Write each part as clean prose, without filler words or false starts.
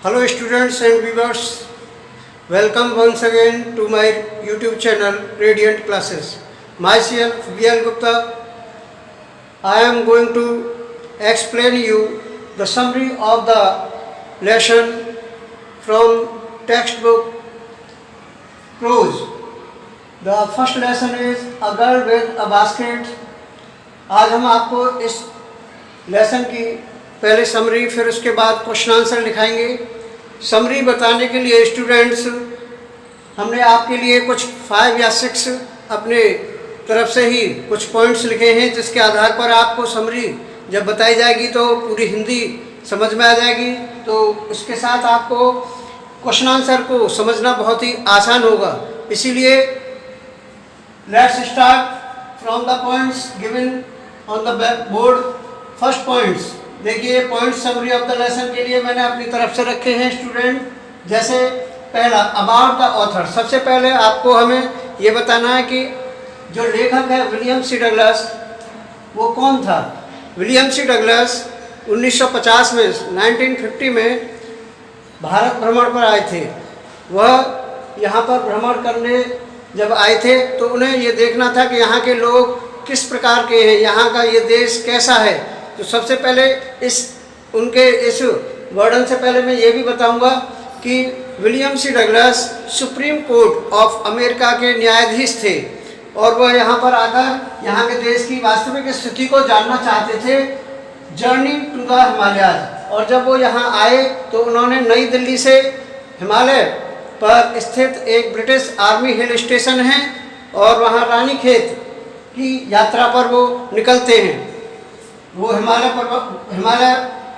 Hello students and viewers, welcome once again to my YouTube channel Radiant Classes. Myself VL Gupta. I am going to explain you the summary of the lesson from textbook prose. The first lesson is A Girl with a Basket. आज हम आपको इस lesson की पहले summary फिर उसके बाद question answer लिखाएंगे। Summary बताने के लिए स्टूडेंट्स हमने आपके लिए कुछ 5 या 6 अपने तरफ से ही कुछ पॉइंट्स लिखे हैं, जिसके आधार पर आपको समरी जब बताई जाएगी तो पूरी हिंदी समझ में आ जाएगी। तो इसके साथ आपको क्वेश्चन आंसर को समझना बहुत ही आसान होगा। इसीलिए let's start from the points given on the board. First points देखिए, point summary of the lesson के लिए मैंने अपनी तरफ से रखे हैं स्टूडेंट। जैसे पहला अबाउट द ऑथर, सबसे पहले आपको हमें ये बताना है कि जो लेखक है विलियम सी डगलस, वो कौन था। विलियम सी डगलस 1950 में 1950 में भारत भ्रमण पर आए थे। वह यहाँ पर भ्रमण करने जब आए थे तो उन्हें ये देखना था कि यहाँ के लोग किस प्रकार के हैं, यहाँ का ये देश कैसा है। तो सबसे पहले उनके इस वर्णन से पहले मैं ये भी बताऊंगा कि William C Douglas Supreme Court of America के न्यायाधीश थे और वह यहाँ पर आकर यहाँ के देश की वास्तविक स्थिति को जानना चाहते थे। जर्नी टू द हिमालयाज, और जब वो यहाँ आए तो उन्होंने नई दिल्ली से हिमालय पर स्थित एक ब्रिटिश आर्मी हिल स्टेशन है और वहाँ रानीखेत की यात्रा पर वो निकलते हैं। वो हिमालय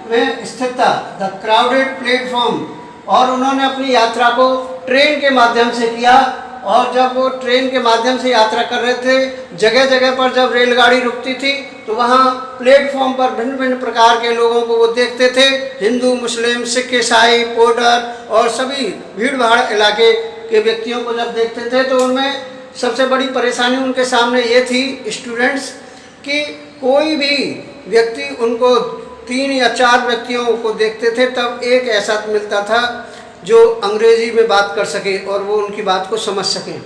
में स्थित था द क्राउडेड प्लेटफॉर्म, और उन्होंने अपनी यात्रा को ट्रेन के माध्यम से किया। और जब वो ट्रेन के माध्यम से यात्रा कर रहे थे, जगह जगह पर जब रेलगाड़ी रुकती थी तो वहाँ प्लेटफॉर्म पर भिन्न भिन्न प्रकार के लोगों को वो देखते थे। हिंदू, मुस्लिम, सिख, ईसाई, पोर्टर और सभी भीड़ भाड़ इलाके के व्यक्तियों को जब देखते थे तो उनमें सबसे बड़ी परेशानी उनके सामने ये थी स्टूडेंट्स कि कोई भी व्यक्ति उनको 3 या 4 व्यक्तियों को देखते थे तब एक ऐसा मिलता था जो अंग्रेजी में बात कर सके और वो उनकी बात को समझ सकें।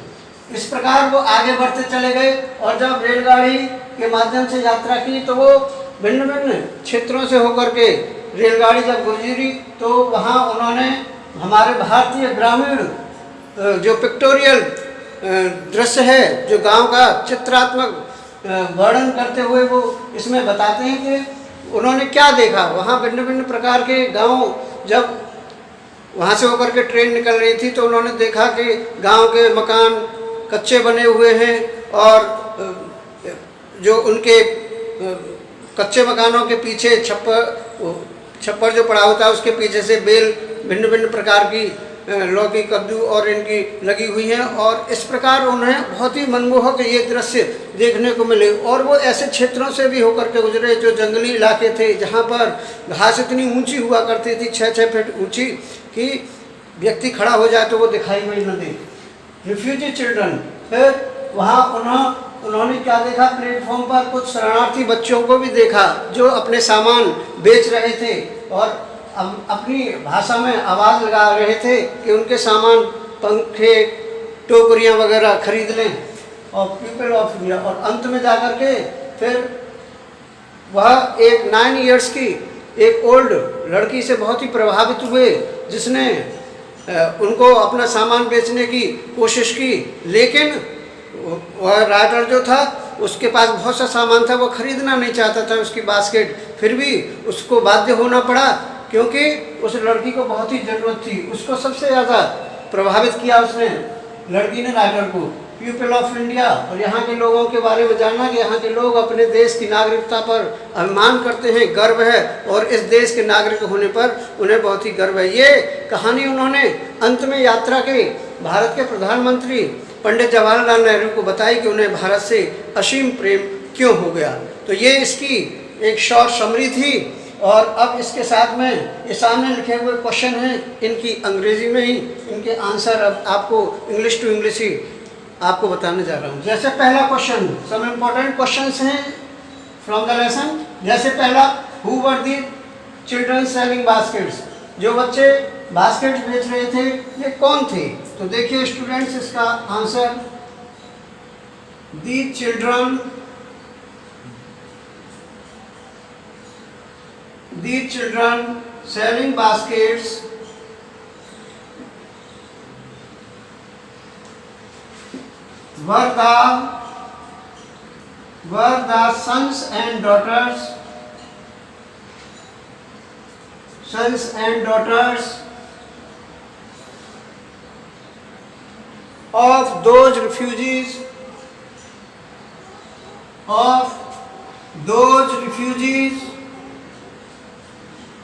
इस प्रकार वो आगे बढ़ते चले गए और जब रेलगाड़ी के माध्यम से यात्रा की तो वो भिन्न भिन्न क्षेत्रों से होकर के रेलगाड़ी जब गुजरी तो वहाँ उन्होंने हमारे भारतीय ग्रामीण जो पिक्टोरियल दृश्य है, जो गांव का चित्रात्मक वर्णन करते हुए वो इसमें बताते हैं कि उन्होंने क्या देखा। वहाँ भिन्न भिन्न प्रकार के गांव, जब वहाँ से होकर के ट्रेन निकल रही थी तो उन्होंने देखा कि गांव के मकान कच्चे बने हुए हैं और जो उनके कच्चे मकानों के पीछे छप्पर जो पड़ा होता है उसके पीछे से बेल भिन्न भिन्न प्रकार की लौकी, कद्दू और इनकी लगी हुई हैं। और इस प्रकार उन्हें बहुत ही मनमोहक ये दृश्य देखने को मिले। और वो ऐसे क्षेत्रों से भी होकर के गुजरे जो जंगली इलाके थे, जहाँ पर घास इतनी ऊंची हुआ करती थी 6-6 फीट ऊंची कि व्यक्ति खड़ा हो जाए तो वो दिखाई भी न दे। रिफ्यूजी चिल्ड्रन, फिर वहाँ उन्होंने क्या देखा, प्लेटफॉर्म पर कुछ शरणार्थी बच्चों को भी देखा जो अपने सामान बेच रहे थे और अपनी भाषा में आवाज़ लगा रहे थे कि उनके सामान, पंखे, टोकरियाँ वगैरह खरीद लें। और पीपल ऑफ इंडिया, और अंत में जाकर के फिर वह एक 9 इयर्स की एक ओल्ड लड़की से बहुत ही प्रभावित हुए जिसने उनको अपना सामान बेचने की कोशिश की, लेकिन वह राइटर जो था उसके पास बहुत सा सामान था, वो खरीदना नहीं चाहता था उसकी बास्केट। फिर भी उसको बाध्य होना पड़ा क्योंकि उस लड़की को बहुत ही ज़रूरत थी। उसको सबसे ज़्यादा प्रभावित किया उसने, लड़की ने, राइटर को, पीपल ऑफ इंडिया, और यहाँ के लोगों के बारे में जाना कि यहाँ के लोग अपने देश की नागरिकता पर अभिमान करते हैं, गर्व है और इस देश के नागरिक होने पर उन्हें बहुत ही गर्व है। ये कहानी उन्होंने अंत में यात्रा के भारत के प्रधानमंत्री पंडित जवाहरलाल नेहरू को बताई कि उन्हें भारत से असीम प्रेम क्यों हो गया। तो ये इसकी एक शॉर्ट समरी थी। और अब इसके साथ में ये सामने लिखे हुए क्वेश्चन हैं, इनकी अंग्रेजी में ही इनके आंसर अब आपको इंग्लिश टू इंग्लिश ही आपको बताने जा रहा हूँ। जैसे पहला क्वेश्चन, सम इम्पोर्टेंट क्वेश्चंस हैं फ्रॉम द लेसन। जैसे पहला, who were the children selling baskets, जो बच्चे बास्केट बेच रहे थे, ये कौन थे? तो देखिए स्टूडेंट्स, इसका answer the children selling baskets were the sons and daughters of those refugees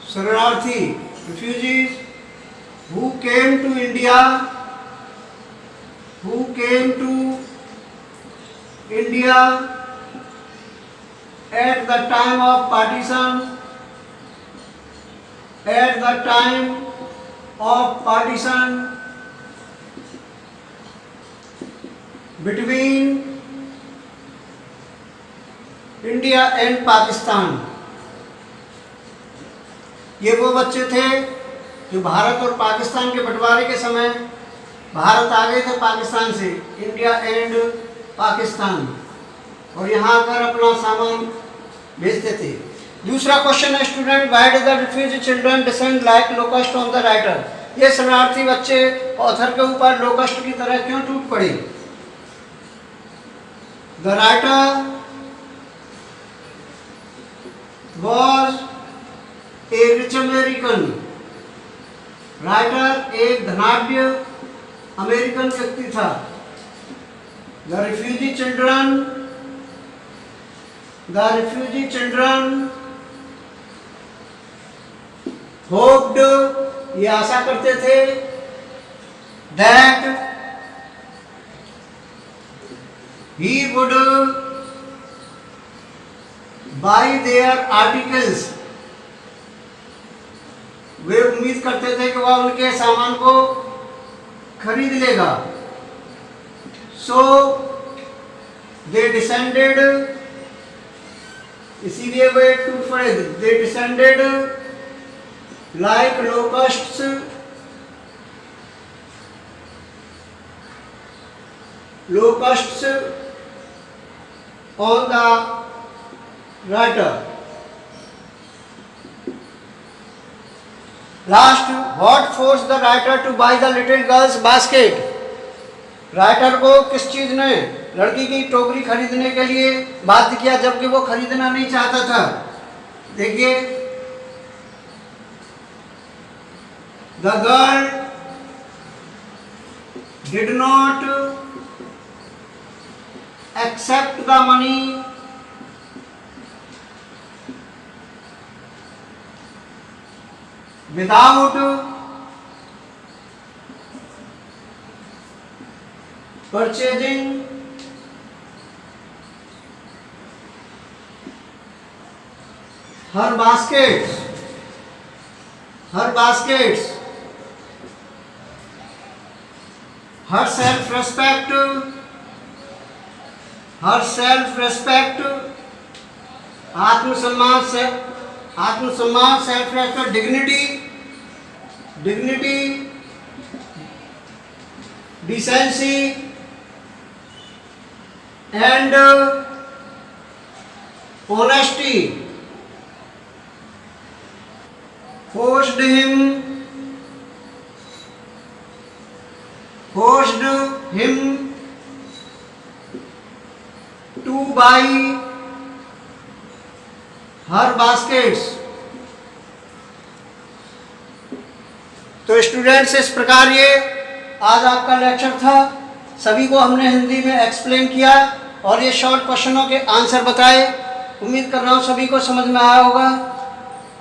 शरणार्थी refugees who came to India at the time of partition between India and Pakistan। ये वो बच्चे थे जो भारत और पाकिस्तान के बंटवारे के समय भारत आ गए थे पाकिस्तान से, इंडिया एंड पाकिस्तान, और यहाँ आकर अपना सामान भेजते थे। दूसरा क्वेश्चन है student, why did the refugee children descend like locust on the writer? ये शरणार्थी बच्चे ऑथर के ऊपर लोकस्ट की तरह क्यों टूट पड़े? The writer was a rich American. Writer एक धनाढ्य अमेरिकन व्यक्ति था। द रिफ्यूजी चिल्ड्रन होप्ड, ये आशा करते थे, that he would buy their articles, वे उम्मीद करते थे कि वह उनके सामान को खरीद लेगा। सो दे डिसेंडेड, इसीलिए वे टूट पड़े। They descended like locusts on the writer. Last, what force the writer to buy the little girls basket? Writer को किस चीज ने लड़की की टोकरी खरीदने के लिए बाध्य किया, जबकि वो खरीदना नहीं चाहता था? देखिए, the girl did not accept the money without purchasing her baskets, her self-respect, आत्मसम्मान, self-respect, dignity, decency and honesty forced him to buy her baskets। तो स्टूडेंट्स, इस प्रकार ये आज आपका लेक्चर था। सभी को हमने हिंदी में एक्सप्लेन किया और ये शॉर्ट क्वेश्चनों के आंसर बताए। उम्मीद कर रहा हूँ सभी को समझ में आया होगा।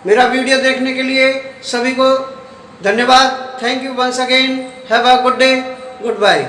मेरा वीडियो देखने के लिए सभी को धन्यवाद। Thank you once again. Have a good day, good bye.